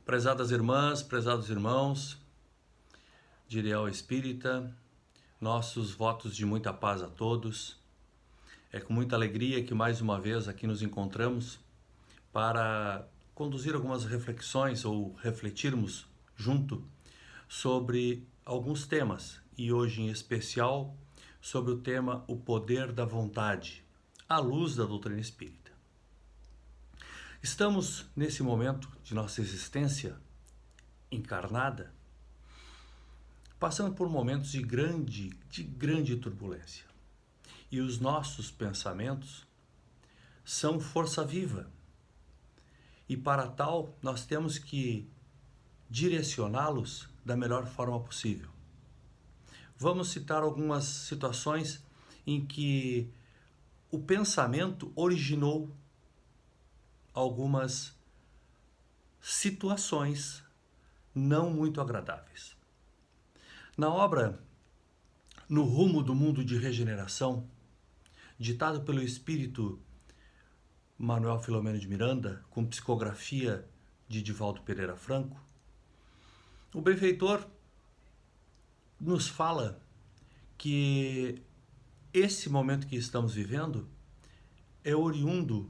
Prezadas irmãs, prezados irmãos, de Ideal Espírita, nossos votos de muita paz a todos. É com muita alegria que mais uma vez aqui nos encontramos para conduzir algumas reflexões ou refletirmos junto sobre alguns temas e hoje em especial sobre o tema O Poder da Vontade, à luz da doutrina espírita. Estamos nesse momento de nossa existência encarnada passando por momentos de grande turbulência. E os nossos pensamentos são força viva. E para tal, nós temos que direcioná-los da melhor forma possível. Vamos citar algumas situações em que o pensamento originou algumas situações não muito agradáveis. Na obra No Rumo do Mundo de Regeneração, ditado pelo espírito Manuel Filomeno de Miranda, com psicografia de Divaldo Pereira Franco, o benfeitor nos fala que esse momento que estamos vivendo é oriundo,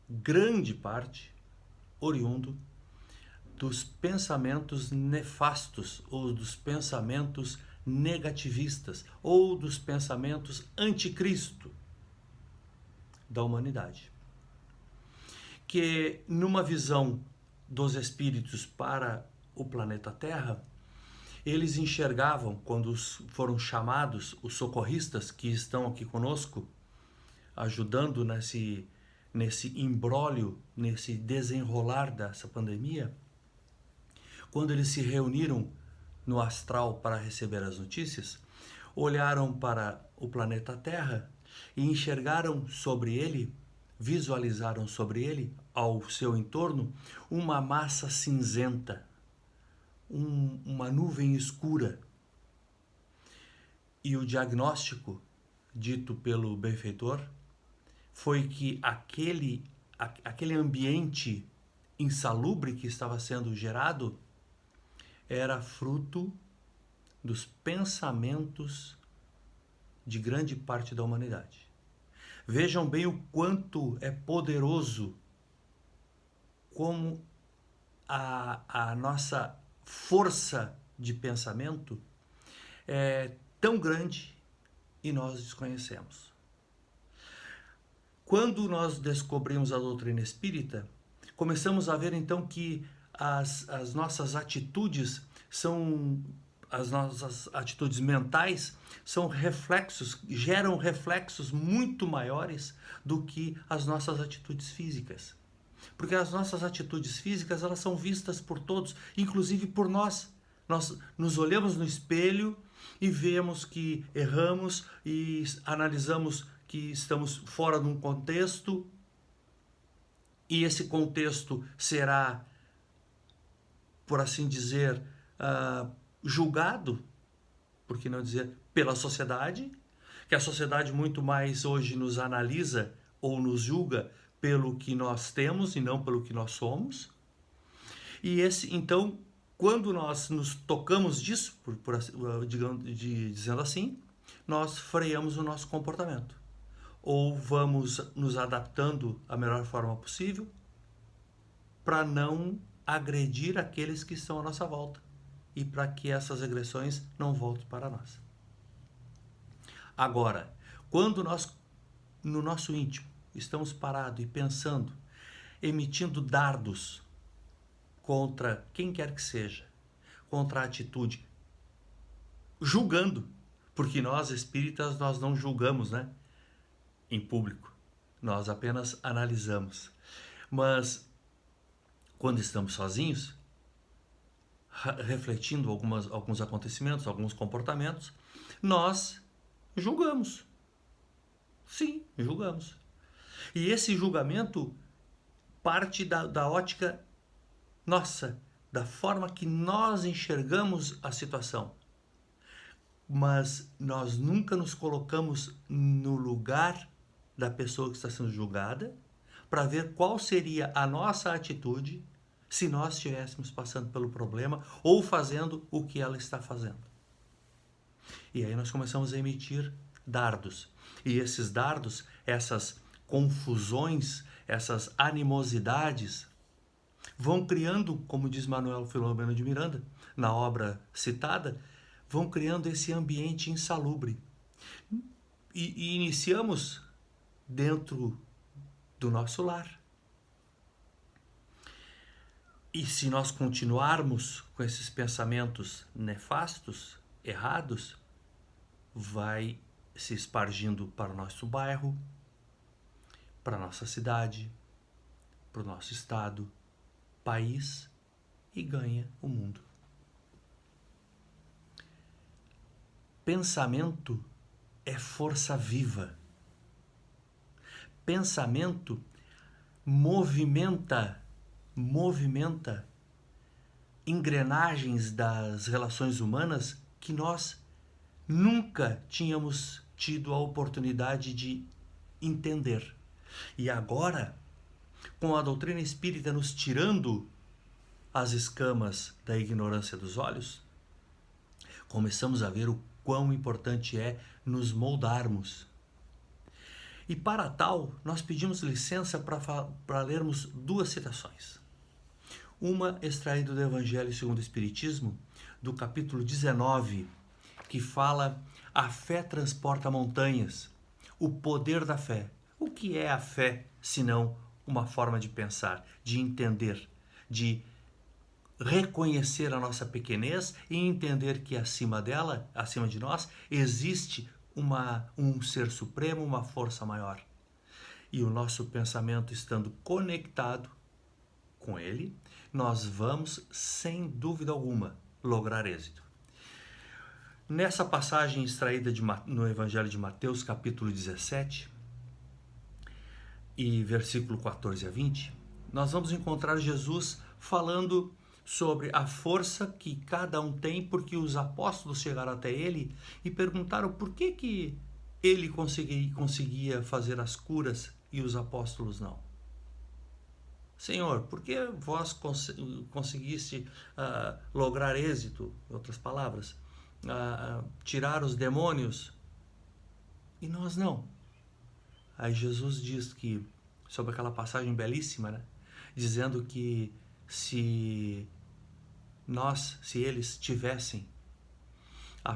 grande parte, oriundo dos pensamentos nefastos ou dos pensamentos negativistas ou dos pensamentos anticristo da humanidade. Que numa visão dos espíritos para o planeta Terra, eles enxergavam, quando foram chamados os socorristas que estão aqui conosco, ajudando nesse imbróglio, nesse desenrolar dessa pandemia, quando eles se reuniram no astral para receber as notícias, olharam para o planeta Terra e enxergaram sobre ele, visualizaram sobre ele, ao seu entorno, uma massa cinzenta, uma nuvem escura. E o diagnóstico dito pelo benfeitor foi que aquele ambiente insalubre que estava sendo gerado era fruto dos pensamentos de grande parte da humanidade. Vejam bem o quanto é poderoso como a nossa força de pensamento é tão grande e nós desconhecemos. Quando nós descobrimos a doutrina espírita, começamos a ver então que as nossas atitudes as nossas atitudes mentais são reflexos, geram reflexos muito maiores do que as nossas atitudes físicas. Porque as nossas atitudes físicas, elas são vistas por todos, inclusive por nós. Nós nos olhamos no espelho e vemos que erramos e analisamos que estamos fora de um contexto, e esse contexto será, por assim dizer, julgado, por que não dizer, pela sociedade, que a sociedade muito mais hoje nos analisa ou nos julga pelo que nós temos e não pelo que nós somos. E então, quando nós nos tocamos disso, dizendo assim, nós freamos o nosso comportamento. Ou vamos nos adaptando à melhor forma possível para não agredir aqueles que estão à nossa volta e para que essas agressões não voltem para nós. Agora, quando nós, no nosso íntimo, estamos parados e pensando, emitindo dardos contra quem quer que seja, contra a atitude, julgando, porque nós espíritas, nós não julgamos, né? Em público, nós apenas analisamos. Mas quando estamos sozinhos, refletindo alguns acontecimentos, alguns comportamentos, nós julgamos. Sim, julgamos. E esse julgamento parte da ótica nossa, da forma que nós enxergamos a situação. Mas nós nunca nos colocamos no lugar da pessoa que está sendo julgada para ver qual seria a nossa atitude se nós estivéssemos passando pelo problema ou fazendo o que ela está fazendo. E aí nós começamos a emitir dardos. E esses dardos, essas confusões, essas animosidades, vão criando, como diz Manuel Filomeno de Miranda, na obra citada, vão criando esse ambiente insalubre. E iniciamos dentro do nosso lar. E se nós continuarmos com esses pensamentos nefastos, errados, vai se espargindo para o nosso bairro, para a nossa cidade, para o nosso estado, país e ganha o mundo. Pensamento é força viva. Pensamento movimenta engrenagens das relações humanas que nós nunca tínhamos tido a oportunidade de entender. E agora, com a doutrina espírita nos tirando as escamas da ignorância dos olhos, começamos a ver o quão importante é nos moldarmos. E para tal, nós pedimos licença para lermos duas citações. Uma extraída do Evangelho segundo o Espiritismo, do capítulo 19, que fala: a fé transporta montanhas, o poder da fé. O que é a fé, senão uma forma de pensar, de entender, de reconhecer a nossa pequenez e entender que acima dela, acima de nós, existe um ser supremo, uma força maior. E o nosso pensamento estando conectado com ele, nós vamos, sem dúvida alguma, lograr êxito. Nessa passagem extraída no Evangelho de Mateus, capítulo 17, e versículo 14 a 20, nós vamos encontrar Jesus falando sobre a força que cada um tem, porque os apóstolos chegaram até ele e perguntaram por que ele conseguia fazer as curas e os apóstolos não. Senhor, por que vós conseguiste lograr êxito, em outras palavras, tirar os demônios e nós não? Aí Jesus diz que, sobre aquela passagem belíssima, né, dizendo que se eles tivessem a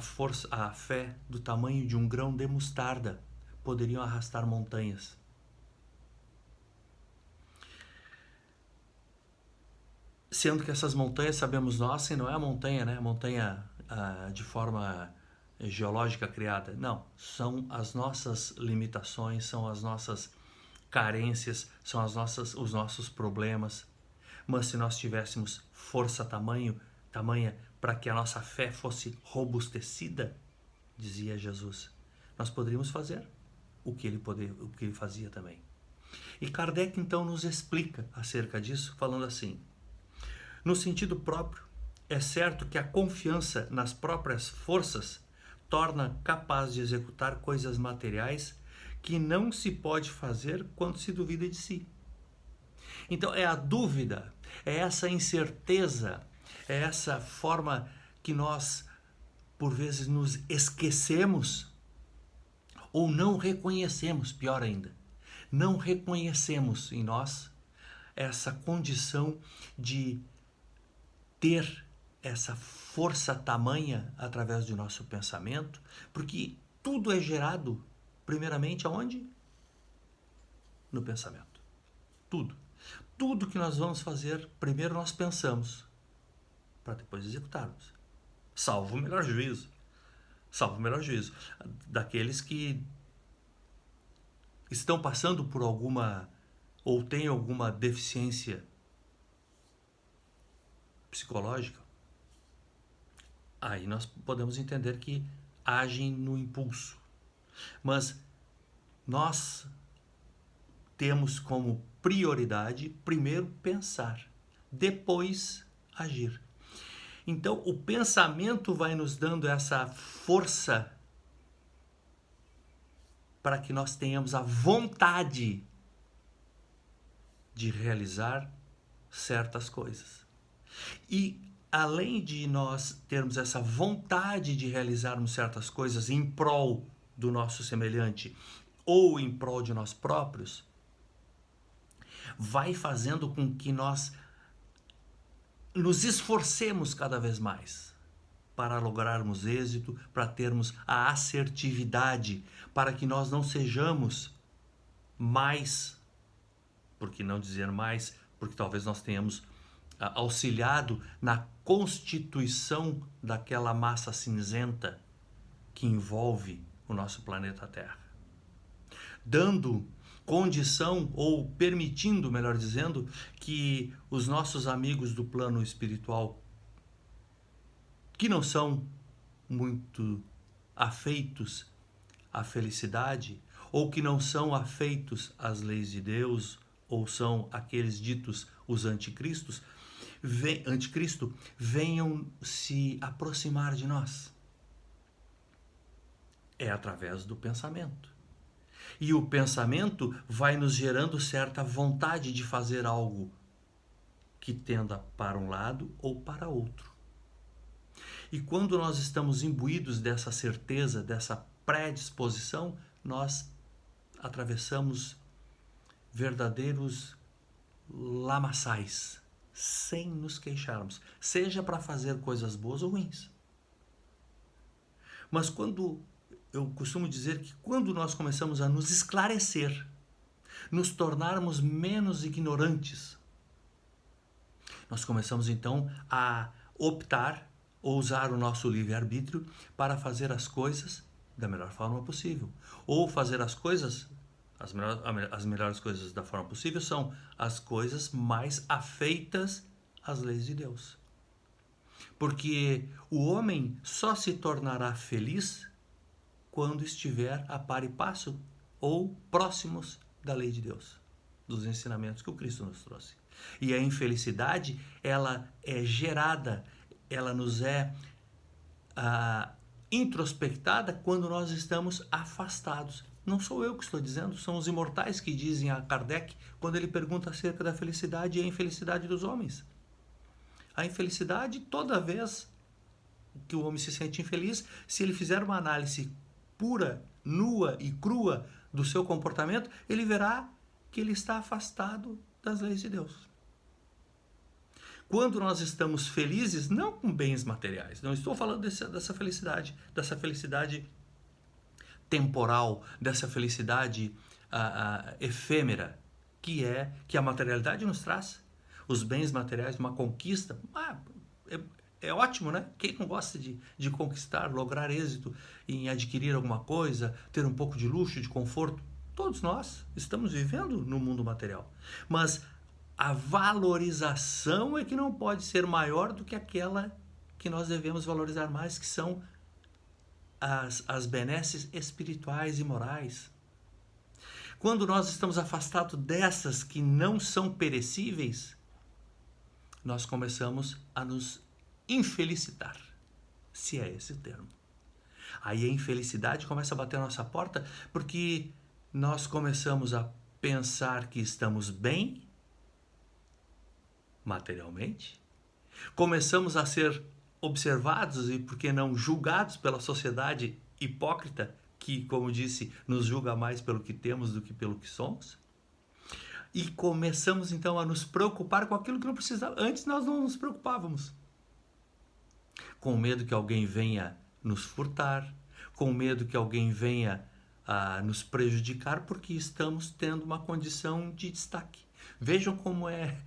fé do tamanho de um grão de mostarda, poderiam arrastar montanhas. Sendo que essas montanhas, sabemos nós, se não é a montanha, né? Montanha de forma geológica criada. Não, são as nossas limitações, são as nossas carências, são os nossos problemas. Mas se nós tivéssemos força tamanha para que a nossa fé fosse robustecida, dizia Jesus, nós poderíamos fazer o que ele fazia também. E Kardec então nos explica acerca disso, falando assim: no sentido próprio, é certo que a confiança nas próprias forças torna capaz de executar coisas materiais que não se pode fazer quando se duvida de si. Então é a dúvida, é essa incerteza, é essa forma que nós, por vezes, nos esquecemos ou não reconhecemos, pior ainda, não reconhecemos em nós essa condição de ter essa força tamanha através do nosso pensamento, porque tudo é gerado, primeiramente, aonde? No pensamento. Tudo. Tudo que nós vamos fazer, primeiro nós pensamos, para depois executarmos. Salvo o melhor juízo. Salvo o melhor juízo. Daqueles que estão passando por alguma, ou têm alguma deficiência psicológica, aí nós podemos entender que agem no impulso. Mas nós temos como prioridade primeiro pensar, depois agir. Então o pensamento vai nos dando essa força para que nós tenhamos a vontade de realizar certas coisas. E além de nós termos essa vontade de realizarmos certas coisas em prol do nosso semelhante ou em prol de nós próprios, vai fazendo com que nós nos esforcemos cada vez mais para lograrmos êxito, para termos a assertividade, para que nós não sejamos mais, por que não dizer mais, porque talvez nós tenhamos auxiliado na constituição daquela massa cinzenta que envolve o nosso planeta Terra, dando condição, ou permitindo, melhor dizendo, que os nossos amigos do plano espiritual, que não são muito afeitos à felicidade, ou que não são afeitos às leis de Deus, ou são aqueles ditos os anticristos, venham se aproximar de nós. É através do pensamento. E o pensamento vai nos gerando certa vontade de fazer algo que tenda para um lado ou para outro. E quando nós estamos imbuídos dessa certeza, dessa predisposição, nós atravessamos verdadeiros lamaçais, sem nos queixarmos, seja para fazer coisas boas ou ruins. Mas eu costumo dizer que quando nós começamos a nos esclarecer, nos tornarmos menos ignorantes, nós começamos então a optar ou usar o nosso livre-arbítrio para fazer as coisas da melhor forma possível. Ou fazer as coisas, as melhores coisas da forma possível são as coisas mais afeitas às leis de Deus. Porque o homem só se tornará feliz quando estiver a par e passo ou próximos da lei de Deus, dos ensinamentos que o Cristo nos trouxe. E a infelicidade, ela é gerada, ela nos é introspectada quando nós estamos afastados. Não sou eu que estou dizendo, são os imortais que dizem a Kardec quando ele pergunta acerca da felicidade e a infelicidade dos homens. A infelicidade, toda vez que o homem se sente infeliz, se ele fizer uma análise pura, nua e crua do seu comportamento, ele verá que ele está afastado das leis de Deus. Quando nós estamos felizes, não com bens materiais, não estou falando dessa felicidade temporal, dessa felicidade efêmera, que a materialidade nos traz. Os bens materiais, uma conquista, é ótimo, né? Quem não gosta de conquistar, lograr êxito em adquirir alguma coisa, ter um pouco de luxo, de conforto? Todos nós estamos vivendo no mundo material. Mas a valorização é que não pode ser maior do que aquela que nós devemos valorizar mais, que são as benesses espirituais e morais. Quando nós estamos afastados dessas que não são perecíveis, nós começamos a nos infelicitar, se é esse o termo. Aí a infelicidade começa a bater a nossa porta, porque nós começamos a pensar que estamos bem materialmente, começamos a ser observados e, por que não, julgados pela sociedade hipócrita, que, como disse, nos julga mais pelo que temos do que pelo que somos. E começamos então a nos preocupar com aquilo que não precisava. Antes nós não nos preocupávamos. Com medo que alguém venha nos furtar, com medo que alguém venha nos prejudicar, porque estamos tendo uma condição de destaque. Vejam como é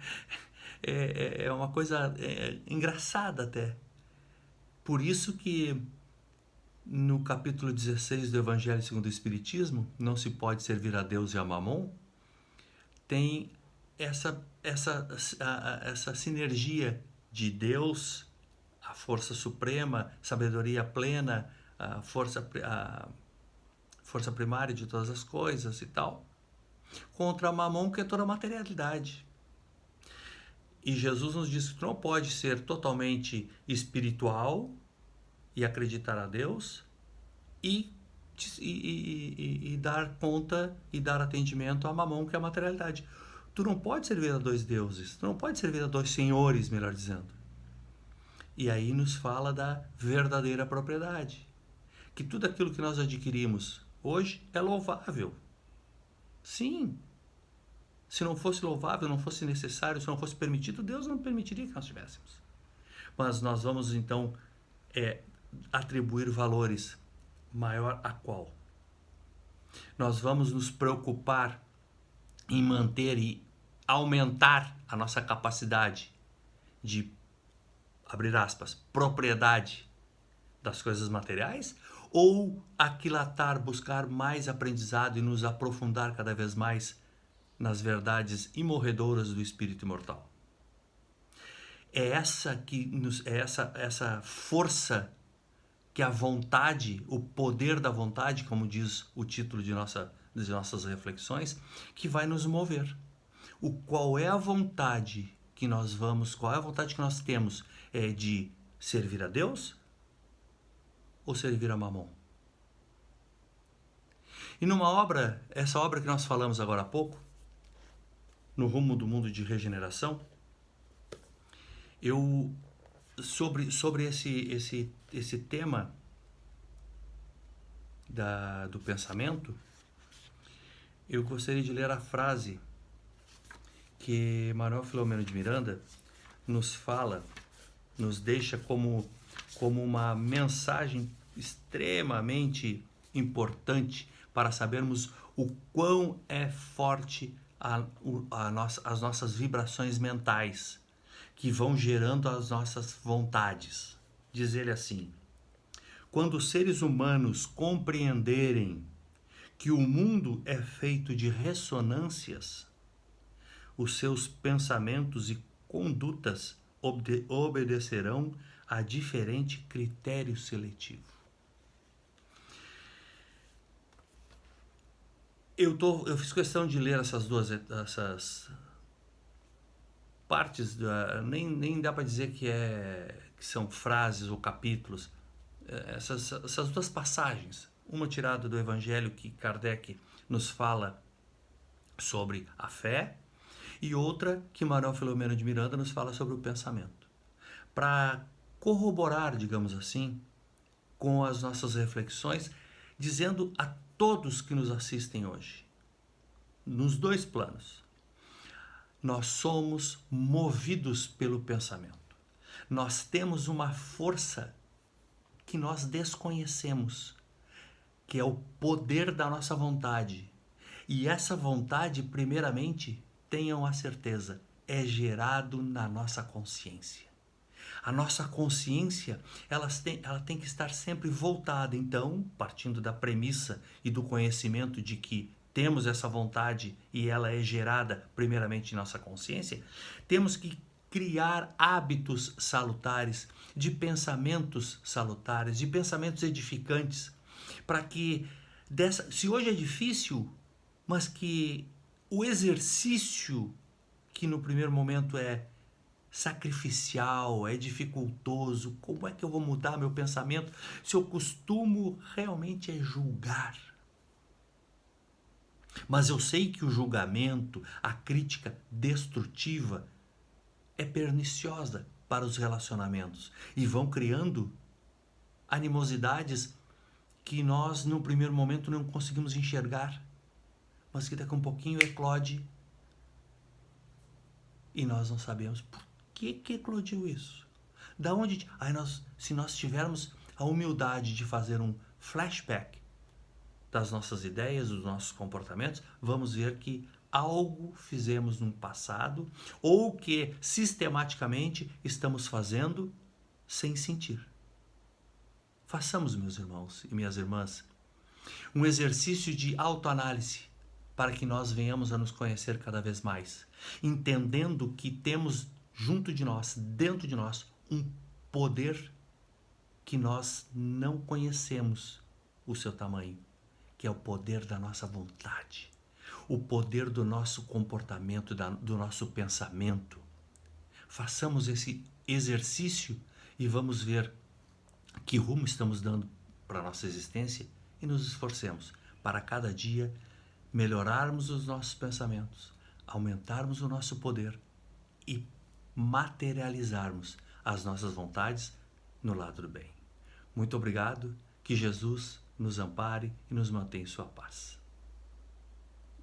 uma coisa engraçada até. Por isso que no capítulo 16 do Evangelho segundo o Espiritismo, Não se pode servir a Deus e a Mamon, tem essa sinergia de Deus, a força suprema, sabedoria plena, a força primária de todas as coisas e tal, contra a Mamon, que é toda a materialidade. E Jesus nos diz que tu não pode ser totalmente espiritual e acreditar a Deus e dar conta e dar atendimento à Mamon, que é a materialidade. Tu não pode servir a dois deuses, tu não pode servir a dois senhores, melhor dizendo. E aí nos fala da verdadeira propriedade. Que tudo aquilo que nós adquirimos hoje é louvável. Sim. Se não fosse louvável, não fosse necessário, se não fosse permitido, Deus não permitiria que nós tivéssemos. Mas nós vamos então atribuir valores maior a qual? Nós vamos nos preocupar em manter e aumentar a nossa capacidade de, abrir aspas, propriedade das coisas materiais, ou aquilatar, buscar mais aprendizado e nos aprofundar cada vez mais nas verdades imorredoras do espírito imortal? É essa força que a vontade, o poder da vontade, como diz o título de nossas reflexões, que vai nos mover. Qual é a vontade que nós temos? É de servir a Deus ou servir a Mamon? E essa obra que nós falamos agora há pouco, No Rumo do Mundo de Regeneração, sobre esse tema do pensamento, eu gostaria de ler a frase que Manuel Filomeno de Miranda nos deixa como uma mensagem extremamente importante para sabermos o quão é forte as nossas vibrações mentais, que vão gerando as nossas vontades. Diz ele assim: quando os seres humanos compreenderem que o mundo é feito de ressonâncias, os seus pensamentos e condutas obedecerão a diferente critério seletivo. Eu fiz questão de ler essas partes, nem dá para dizer que são frases ou capítulos, essas duas passagens, uma tirada do Evangelho que Kardec nos fala sobre a fé, e outra que Manuel Filomeno de Miranda nos fala sobre o pensamento, para corroborar, digamos assim, com as nossas reflexões, dizendo a todos que nos assistem hoje, nos dois planos: nós somos movidos pelo pensamento. Nós temos uma força que nós desconhecemos, que é o poder da nossa vontade. E essa vontade, primeiramente, tenham a certeza, é gerado na nossa consciência. A nossa consciência, ela tem que estar sempre voltada. Então, partindo da premissa e do conhecimento de que temos essa vontade e ela é gerada primeiramente em nossa consciência, temos que criar hábitos salutares, de pensamentos salutares, de pensamentos edificantes, para que, se hoje é difícil, mas que o exercício, que no primeiro momento é sacrificial, é dificultoso, como é que eu vou mudar meu pensamento se eu costumo realmente julgar? Mas eu sei que o julgamento, a crítica destrutiva é perniciosa para os relacionamentos e vão criando animosidades que nós no primeiro momento não conseguimos enxergar, mas que daqui a um pouquinho eclode e nós não sabemos por que eclodiu isso. Da onde? Se nós tivermos a humildade de fazer um flashback das nossas ideias, dos nossos comportamentos, vamos ver que algo fizemos no passado ou que sistematicamente estamos fazendo sem sentir. Façamos, meus irmãos e minhas irmãs, um exercício de autoanálise para que nós venhamos a nos conhecer cada vez mais, entendendo que temos junto de nós, dentro de nós, um poder que nós não conhecemos o seu tamanho, que é o poder da nossa vontade, o poder do nosso comportamento, do nosso pensamento. Façamos esse exercício e vamos ver que rumo estamos dando para a nossa existência e nos esforcemos para cada dia melhorarmos os nossos pensamentos, aumentarmos o nosso poder e materializarmos as nossas vontades no lado do bem. Muito obrigado, que Jesus nos ampare e nos mantenha em sua paz.